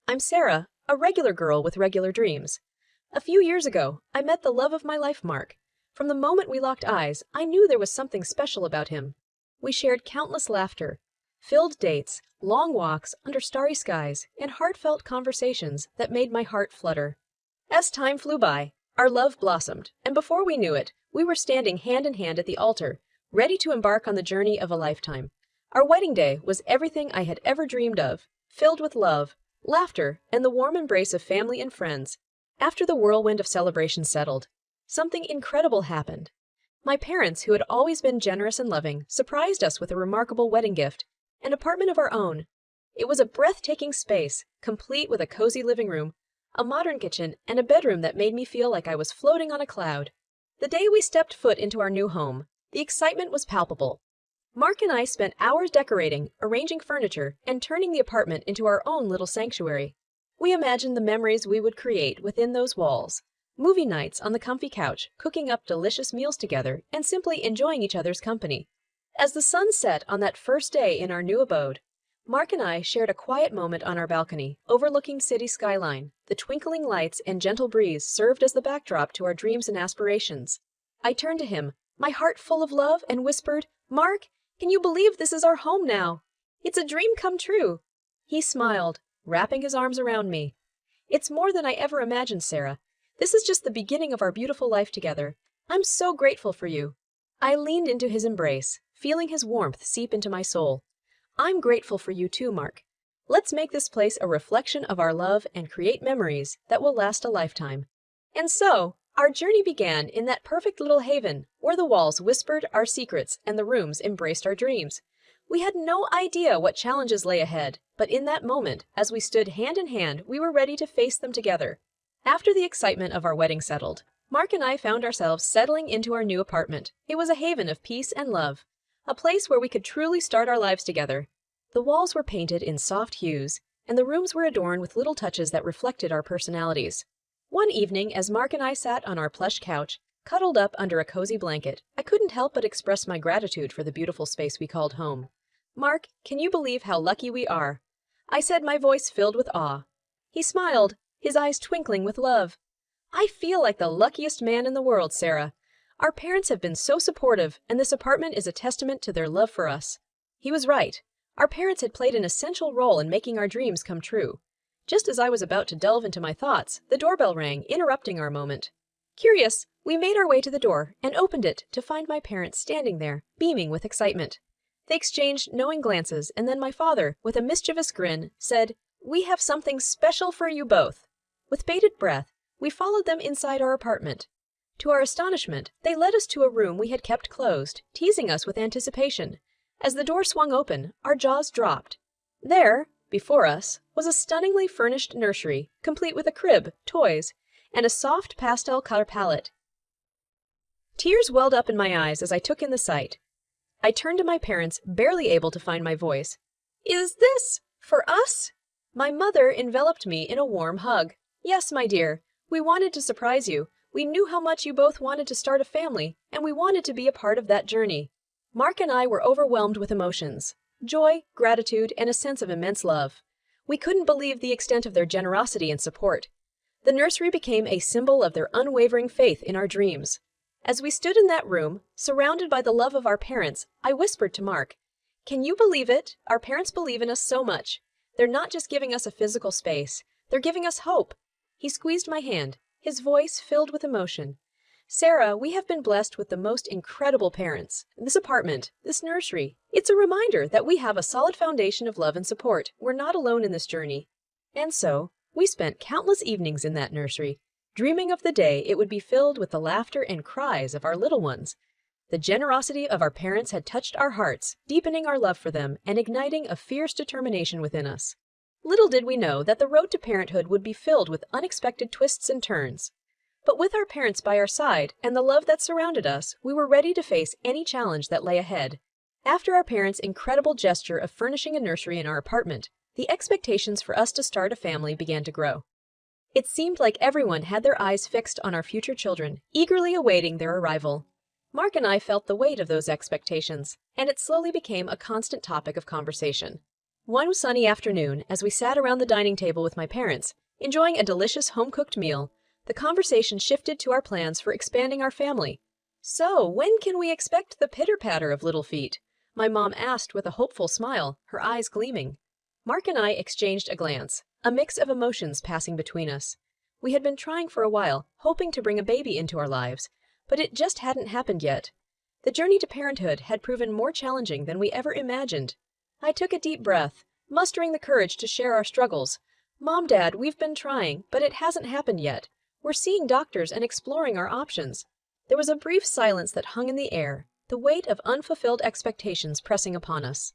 I'm Sarah, a regular girl with regular dreams. A few years ago, I met the love of my life, Mark. From the moment we locked eyes, I knew there was something special about him. We shared countless laughter, filled dates, long walks under starry skies, and heartfelt conversations that made my heart flutter. As time flew by, our love blossomed, and before we knew it, we were standing hand in hand at the altar, ready to embark on the journey of a lifetime. Our wedding day was everything I had ever dreamed of, filled with love, laughter, and the warm embrace of family and friends. After the whirlwind of celebration settled, something incredible happened. My parents, who had always been generous and loving, surprised us with a remarkable wedding gift, an apartment of our own. It was a breathtaking space, complete with a cozy living room, a modern kitchen, and a bedroom that made me feel like I was floating on a cloud. The day we stepped foot into our new home, the excitement was palpable. Mark and I spent hours decorating, arranging furniture, and turning the apartment into our own little sanctuary. We imagined the memories we would create within those walls. Movie nights on the comfy couch, cooking up delicious meals together, and simply enjoying each other's company. As the sun set on that first day in our new abode, Mark and I shared a quiet moment on our balcony, overlooking city skyline. The twinkling lights and gentle breeze served as the backdrop to our dreams and aspirations. I turned to him, my heart full of love, and whispered, "Mark, can you believe this is our home now? It's a dream come true." He smiled, wrapping his arms around me. "It's more than I ever imagined, Sarah. This is just the beginning of our beautiful life together. I'm so grateful for you." I leaned into his embrace, feeling his warmth seep into my soul. "I'm grateful for you too, Mark. Let's make this place a reflection of our love and create memories that will last a lifetime." And so, our journey began in that perfect little haven, where the walls whispered our secrets and the rooms embraced our dreams. We had no idea what challenges lay ahead, but in that moment, as we stood hand in hand, we were ready to face them together. After the excitement of our wedding settled, Mark and I found ourselves settling into our new apartment. It was a haven of peace and love, a place where we could truly start our lives together. The walls were painted in soft hues, and the rooms were adorned with little touches that reflected our personalities. One evening, as Mark and I sat on our plush couch, cuddled up under a cozy blanket, I couldn't help but express my gratitude for the beautiful space we called home. "Mark, can you believe how lucky we are?" I said, my voice filled with awe. He smiled, his eyes twinkling with love. "I feel like the luckiest man in the world, Sarah. Our parents have been so supportive, and this apartment is a testament to their love for us." He was right. Our parents had played an essential role in making our dreams come true. Just as I was about to delve into my thoughts, the doorbell rang, interrupting our moment. Curious, we made our way to the door and opened it to find my parents standing there, beaming with excitement. They exchanged knowing glances, and then my father, with a mischievous grin, said, "We have something special for you both." With bated breath, we followed them inside our apartment. To our astonishment, they led us to a room we had kept closed, teasing us with anticipation. As the door swung open, our jaws dropped. There, before us, was a stunningly furnished nursery, complete with a crib, toys, and a soft pastel color palette. Tears welled up in my eyes as I took in the sight. I turned to my parents, barely able to find my voice. "Is this for us?" My mother enveloped me in a warm hug. "Yes, my dear. We wanted to surprise you. We knew how much you both wanted to start a family, and we wanted to be a part of that journey." Mark and I were overwhelmed with emotions. Joy, gratitude, and a sense of immense love. We couldn't believe the extent of their generosity and support. The nursery became a symbol of their unwavering faith in our dreams. As we stood in that room, surrounded by the love of our parents, I whispered to Mark, "Can you believe it? Our parents believe in us so much. They're not just giving us a physical space. They're giving us hope." He squeezed my hand, his voice filled with emotion. "Sarah, we have been blessed with the most incredible parents. This apartment, this nursery, it's a reminder that we have a solid foundation of love and support. We're not alone in this journey." And so, we spent countless evenings in that nursery, dreaming of the day it would be filled with the laughter and cries of our little ones. The generosity of our parents had touched our hearts, deepening our love for them and igniting a fierce determination within us. Little did we know that the road to parenthood would be filled with unexpected twists and turns. But with our parents by our side and the love that surrounded us, we were ready to face any challenge that lay ahead. After our parents' incredible gesture of furnishing a nursery in our apartment, the expectations for us to start a family began to grow. It seemed like everyone had their eyes fixed on our future children, eagerly awaiting their arrival. Mark and I felt the weight of those expectations, and it slowly became a constant topic of conversation. One sunny afternoon, as we sat around the dining table with my parents, enjoying a delicious home-cooked meal, the conversation shifted to our plans for expanding our family. "So, when can we expect the pitter-patter of little feet?" my mom asked with a hopeful smile, her eyes gleaming. Mark and I exchanged a glance, a mix of emotions passing between us. We had been trying for a while, hoping to bring a baby into our lives, but it just hadn't happened yet. The journey to parenthood had proven more challenging than we ever imagined. I took a deep breath, mustering the courage to share our struggles. "Mom, Dad, we've been trying, but it hasn't happened yet. We're seeing doctors and exploring our options." There was a brief silence that hung in the air, the weight of unfulfilled expectations pressing upon us.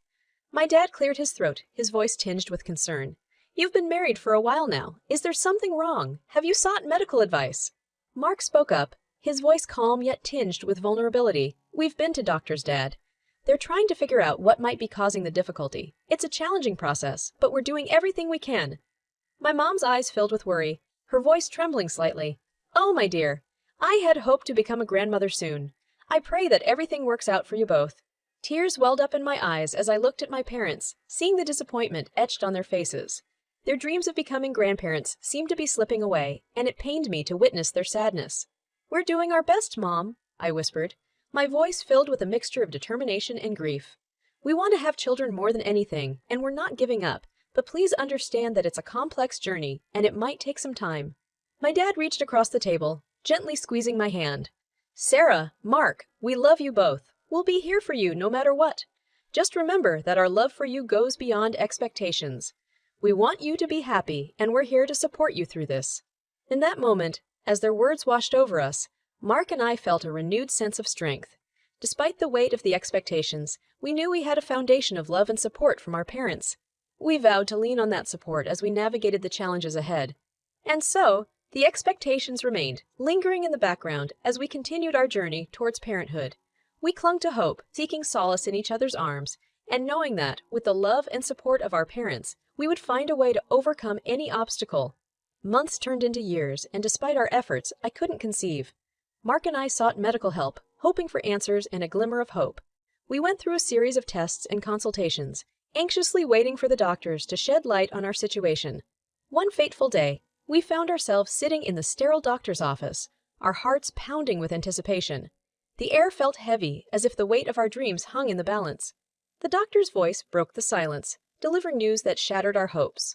My dad cleared his throat, his voice tinged with concern. "You've been married for a while now. Is there something wrong? Have you sought medical advice?" Mark spoke up, his voice calm yet tinged with vulnerability. "We've been to doctors, Dad. They're trying to figure out what might be causing the difficulty. It's a challenging process, but we're doing everything we can." My mom's eyes filled with worry, her voice trembling slightly. "Oh, my dear, I had hoped to become a grandmother soon. I pray that everything works out for you both." Tears welled up in my eyes as I looked at my parents, seeing the disappointment etched on their faces. Their dreams of becoming grandparents seemed to be slipping away, and it pained me to witness their sadness. "We're doing our best, Mom," I whispered, my voice filled with a mixture of determination and grief. "We want to have children more than anything, and we're not giving up, but please understand that it's a complex journey, and it might take some time." My dad reached across the table, gently squeezing my hand. "Sarah, Mark, we love you both. We'll be here for you no matter what. Just remember that our love for you goes beyond expectations. We want you to be happy, and we're here to support you through this." In that moment, as their words washed over us, Mark and I felt a renewed sense of strength. Despite the weight of the expectations, we knew we had a foundation of love and support from our parents. We vowed to lean on that support as we navigated the challenges ahead. And so, the expectations remained, lingering in the background as we continued our journey towards parenthood. We clung to hope, seeking solace in each other's arms, and knowing that, with the love and support of our parents, we would find a way to overcome any obstacle. Months turned into years, and despite our efforts, I couldn't conceive. Mark and I sought medical help, hoping for answers and a glimmer of hope. We went through a series of tests and consultations, anxiously waiting for the doctors to shed light on our situation. One fateful day, we found ourselves sitting in the sterile doctor's office, our hearts pounding with anticipation. The air felt heavy, as if the weight of our dreams hung in the balance. The doctor's voice broke the silence, delivering news that shattered our hopes.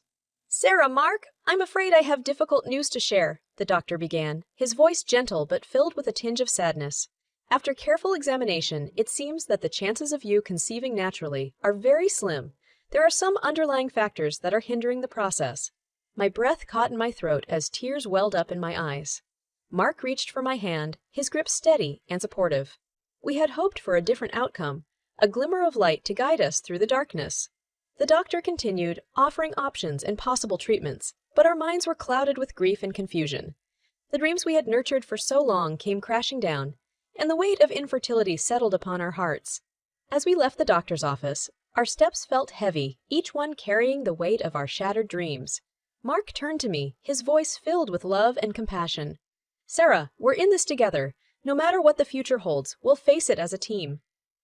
"Sarah, Mark, I'm afraid I have difficult news to share," the doctor began, his voice gentle but filled with a tinge of sadness. "After careful examination, it seems that the chances of you conceiving naturally are very slim. There are some underlying factors that are hindering the process." My breath caught in my throat as tears welled up in my eyes. Mark reached for my hand, his grip steady and supportive. We had hoped for a different outcome, a glimmer of light to guide us through the darkness. The doctor continued, offering options and possible treatments, but our minds were clouded with grief and confusion. The dreams we had nurtured for so long came crashing down, and the weight of infertility settled upon our hearts. As we left the doctor's office, our steps felt heavy, each one carrying the weight of our shattered dreams. Mark turned to me, his voice filled with love and compassion. "Sarah, we're in this together. No matter what the future holds, we'll face it as a team."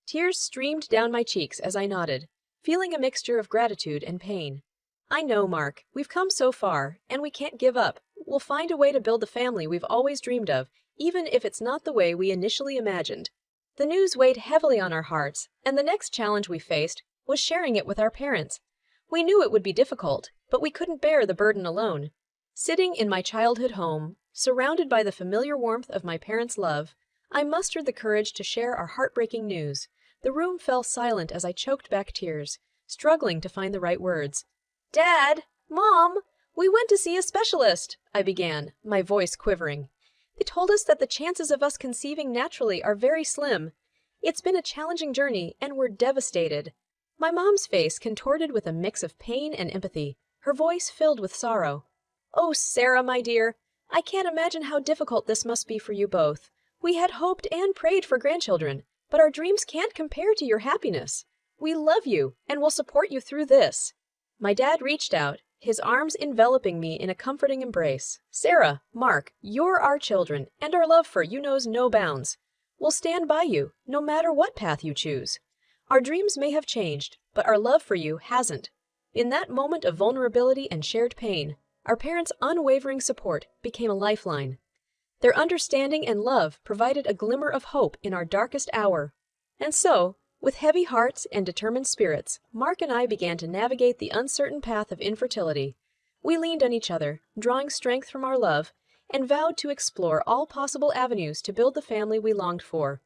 Tears streamed down my cheeks as I nodded, feeling a mixture of gratitude and pain. "I know, Mark, we've come so far, and we can't give up. We'll find a way to build the family we've always dreamed of, even if it's not the way we initially imagined." The news weighed heavily on our hearts, and the next challenge we faced was sharing it with our parents. We knew it would be difficult, but we couldn't bear the burden alone. Sitting in my childhood home, surrounded by the familiar warmth of my parents' love, I mustered the courage to share our heartbreaking news. The room fell silent as I choked back tears, struggling to find the right words. "Dad! Mom! We went to see a specialist," I began, my voice quivering. "They told us that the chances of us conceiving naturally are very slim. It's been a challenging journey, and we're devastated." My mom's face contorted with a mix of pain and empathy, her voice filled with sorrow. "Oh, Sarah, my dear, I can't imagine how difficult this must be for you both. We had hoped and prayed for grandchildren, but our dreams can't compare to your happiness. We love you, and will support you through this." My dad reached out, his arms enveloping me in a comforting embrace. "Sarah, Mark, you're our children, and our love for you knows no bounds. We'll stand by you, no matter what path you choose. Our dreams may have changed, but our love for you hasn't." In that moment of vulnerability and shared pain, our parents' unwavering support became a lifeline. Their understanding and love provided a glimmer of hope in our darkest hour. And so, with heavy hearts and determined spirits, Mark and I began to navigate the uncertain path of infertility. We leaned on each other, drawing strength from our love, and vowed to explore all possible avenues to build the family we longed for.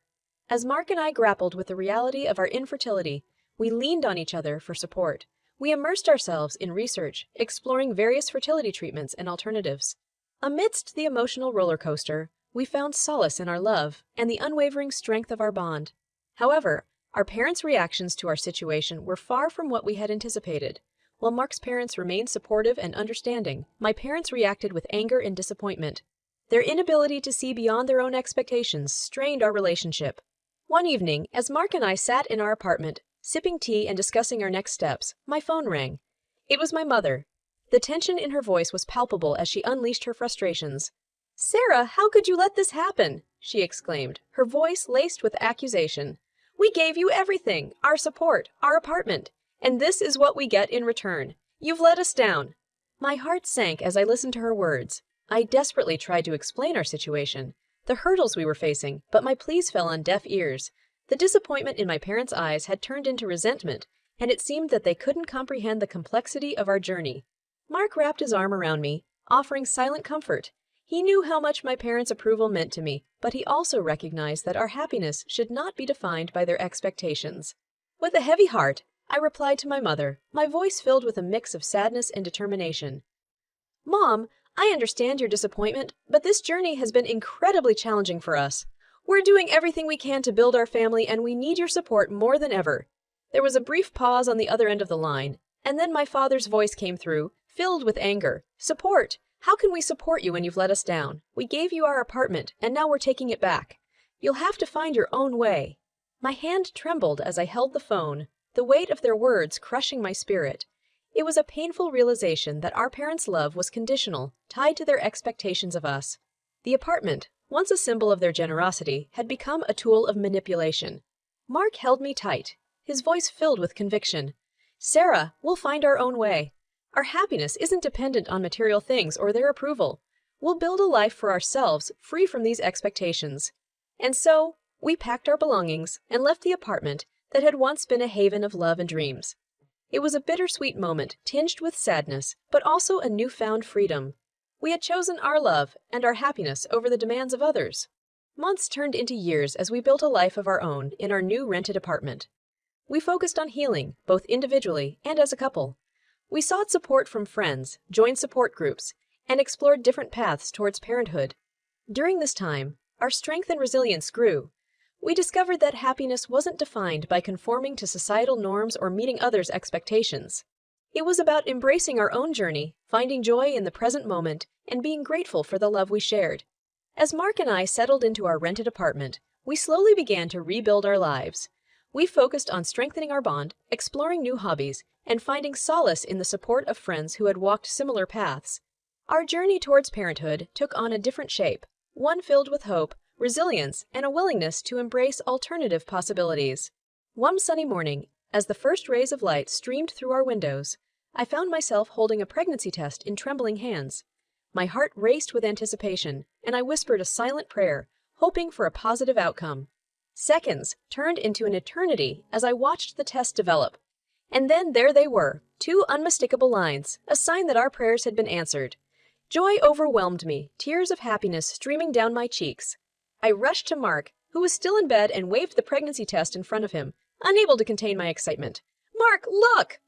As Mark and I grappled with the reality of our infertility, we leaned on each other for support. We immersed ourselves in research, exploring various fertility treatments and alternatives. Amidst the emotional roller coaster, we found solace in our love and the unwavering strength of our bond. However, our parents' reactions to our situation were far from what we had anticipated. While Mark's parents remained supportive and understanding, my parents reacted with anger and disappointment. Their inability to see beyond their own expectations strained our relationship. One evening, as Mark and I sat in our apartment, sipping tea and discussing our next steps, my phone rang. It was my mother. The tension in her voice was palpable as she unleashed her frustrations. "Sarah, how could you let this happen?" she exclaimed, her voice laced with accusation. "We gave you everything, our support, our apartment, and this is what we get in return. You've let us down." My heart sank as I listened to her words. I desperately tried to explain our situation, the hurdles we were facing, but my pleas fell on deaf ears. The disappointment in my parents' eyes had turned into resentment, and it seemed that they couldn't comprehend the complexity of our journey. Mark wrapped his arm around me, offering silent comfort. He knew how much my parents' approval meant to me, but he also recognized that our happiness should not be defined by their expectations. With a heavy heart, I replied to my mother, my voice filled with a mix of sadness and determination. "Mom, I understand your disappointment, but this journey has been incredibly challenging for us. We're doing everything we can to build our family, and we need your support more than ever." There was a brief pause on the other end of the line, and then my father's voice came through, filled with anger. "Support? How can we support you when you've let us down? We gave you our apartment, and now we're taking it back. You'll have to find your own way." My hand trembled as I held the phone, the weight of their words crushing my spirit. It was a painful realization that our parents' love was conditional, tied to their expectations of us. The apartment, once a symbol of their generosity, had become a tool of manipulation. Mark held me tight, his voice filled with conviction. "Sarah, we'll find our own way. Our happiness isn't dependent on material things or their approval. We'll build a life for ourselves, free from these expectations." And so, we packed our belongings and left the apartment that had once been a haven of love and dreams. It was a bittersweet moment, tinged with sadness, but also a newfound freedom. We had chosen our love and our happiness over the demands of others. Months turned into years as we built a life of our own in our new rented apartment. We focused on healing, both individually and as a couple. We sought support from friends, joined support groups, and explored different paths towards parenthood. During this time, our strength and resilience grew. We discovered that happiness wasn't defined by conforming to societal norms or meeting others' expectations. It was about embracing our own journey, finding joy in the present moment, and being grateful for the love we shared. As Mark and I settled into our rented apartment, we slowly began to rebuild our lives. We focused on strengthening our bond, exploring new hobbies, and finding solace in the support of friends who had walked similar paths. Our journey towards parenthood took on a different shape, one filled with hope, resilience, and a willingness to embrace alternative possibilities. One sunny morning, as the first rays of light streamed through our windows, I found myself holding a pregnancy test in trembling hands. My heart raced with anticipation, and I whispered a silent prayer, hoping for a positive outcome. Seconds turned into an eternity as I watched the test develop. And then there they were, two unmistakable lines, a sign that our prayers had been answered. Joy overwhelmed me, tears of happiness streaming down my cheeks. I rushed to Mark, who was still in bed, and waved the pregnancy test in front of him, unable to contain my excitement. "Mark, look!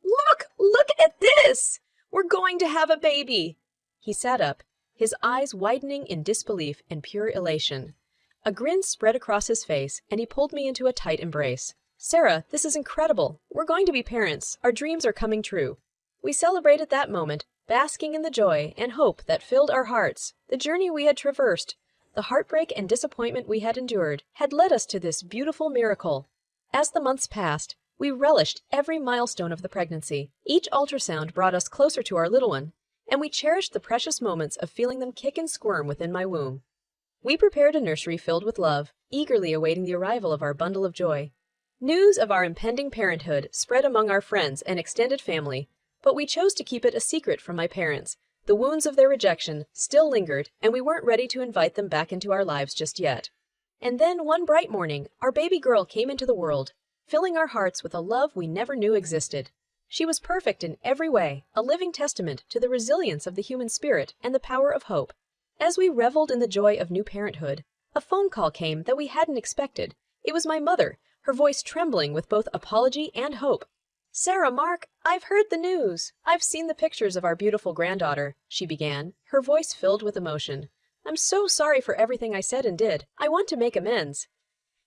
Look at this! We're going to have a baby!" He sat up, his eyes widening in disbelief and pure elation. A grin spread across his face, and he pulled me into a tight embrace. "Sarah, this is incredible. We're going to be parents. Our dreams are coming true." We celebrated that moment, basking in the joy and hope that filled our hearts. The journey we had traversed, the heartbreak and disappointment we had endured, had led us to this beautiful miracle. As the months passed, we relished every milestone of the pregnancy. Each ultrasound brought us closer to our little one, and we cherished the precious moments of feeling them kick and squirm within my womb. We prepared a nursery filled with love, eagerly awaiting the arrival of our bundle of joy. News of our impending parenthood spread among our friends and extended family, But we chose to keep it a secret from my parents. The wounds of their rejection still lingered, and we weren't ready to invite them back into our lives just yet. And then one bright morning, our baby girl came into the world, filling our hearts with a love we never knew existed. She was perfect in every way, a living testament to the resilience of the human spirit and the power of hope. As we reveled in the joy of new parenthood, a phone call came that we hadn't expected. It was my mother, her voice trembling with both apology and hope. "Sarah, Mark, I've heard the news. I've seen the pictures of our beautiful granddaughter," she began, her voice filled with emotion. "I'm so sorry for everything I said and did. I want to make amends.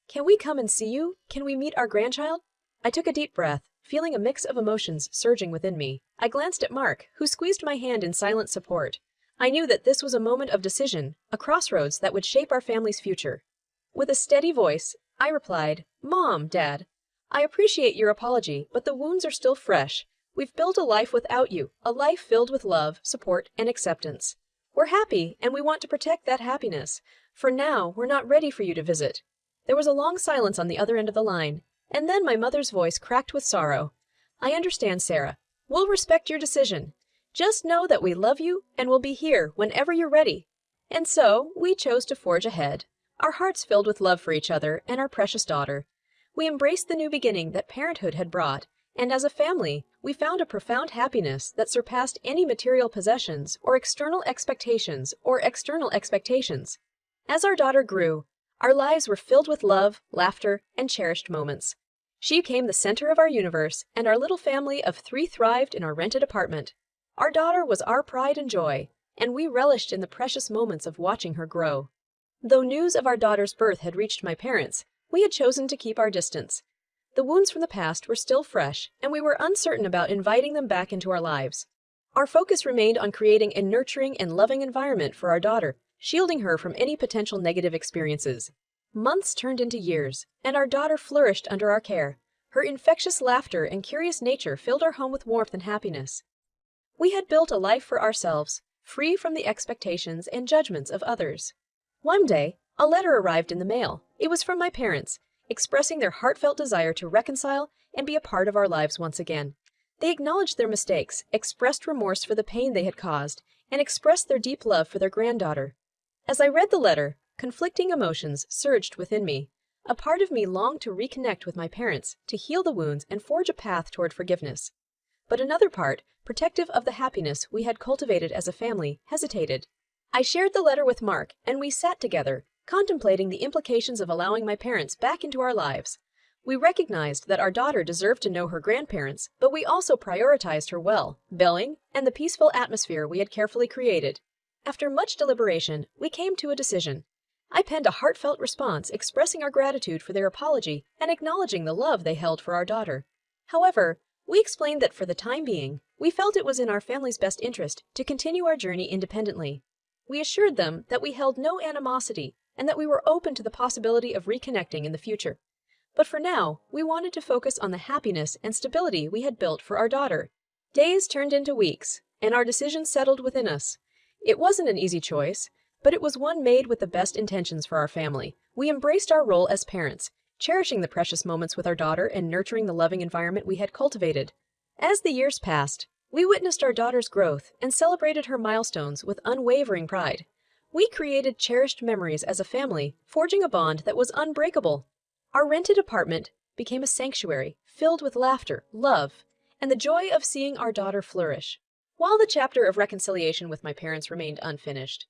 Can we come and see you? Can we meet our grandchild?" I took a deep breath, feeling a mix of emotions surging within me. I glanced at Mark, who squeezed my hand in silent support. I knew that this was a moment of decision, a crossroads that would shape our family's future. With a steady voice, I replied, "Mom, Dad, I appreciate your apology, but the wounds are still fresh. We've built a life without you, a life filled with love, support, and acceptance. We're happy, and we want to protect that happiness. For now, we're not ready for you to visit." There was a long silence on the other end of the line, and then my mother's voice cracked with sorrow. "I understand, Sarah. We'll respect your decision. Just know that we love you and will be here whenever you're ready." And so, we chose to forge ahead, our hearts filled with love for each other and our precious daughter. We embraced the new beginning that parenthood had brought, and as a family, we found a profound happiness that surpassed any material possessions or external expectations. As our daughter grew, our lives were filled with love, laughter, and cherished moments. She became the center of our universe, and our little family of 3 thrived in our rented apartment. Our daughter was our pride and joy, and we relished in the precious moments of watching her grow. Though news of our daughter's birth had reached my parents, we had chosen to keep our distance. The wounds from the past were still fresh, and we were uncertain about inviting them back into our lives. Our focus remained on creating a nurturing and loving environment for our daughter, shielding her from any potential negative experiences. Months turned into years, and our daughter flourished under our care. Her infectious laughter and curious nature filled our home with warmth and happiness. We had built a life for ourselves, free from the expectations and judgments of others. One day, a letter arrived in the mail. It was from my parents, expressing their heartfelt desire to reconcile and be a part of our lives once again. They acknowledged their mistakes, expressed remorse for the pain they had caused, and expressed their deep love for their granddaughter. As I read the letter, conflicting emotions surged within me. A part of me longed to reconnect with my parents, to heal the wounds and forge a path toward forgiveness. But another part, protective of the happiness we had cultivated as a family, hesitated. I shared the letter with Mark, and we sat together, contemplating the implications of allowing my parents back into our lives. We recognized that our daughter deserved to know her grandparents, but we also prioritized her well-being and the peaceful atmosphere we had carefully created. After much deliberation, we came to a decision. I penned a heartfelt response expressing our gratitude for their apology and acknowledging the love they held for our daughter. However, we explained that for the time being, we felt it was in our family's best interest to continue our journey independently. We assured them that we held no animosity and that we were open to the possibility of reconnecting in the future. But for now, we wanted to focus on the happiness and stability we had built for our daughter. Days turned into weeks, and our decision settled within us. It wasn't an easy choice, but it was one made with the best intentions for our family. We embraced our role as parents, cherishing the precious moments with our daughter and nurturing the loving environment we had cultivated. As the years passed, we witnessed our daughter's growth and celebrated her milestones with unwavering pride. We created cherished memories as a family, forging a bond that was unbreakable. Our rented apartment became a sanctuary filled with laughter, love, and the joy of seeing our daughter flourish. While the chapter of reconciliation with my parents remained unfinished,